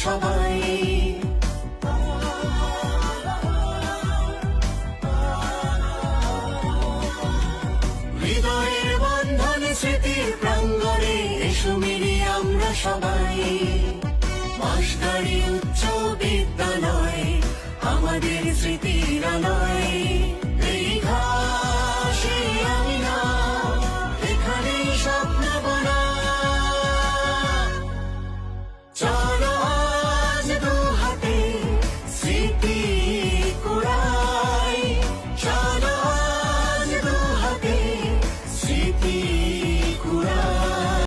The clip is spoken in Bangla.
সবাই। হৃদয়ের বন্ধনে স্মৃতির প্রাঙ্গণে এসো মিলিয়ে আমরা সবাই। বাঁশগাড়ি উচ্চ বিদ্যালয় আমাদের স্মৃতির আলয়।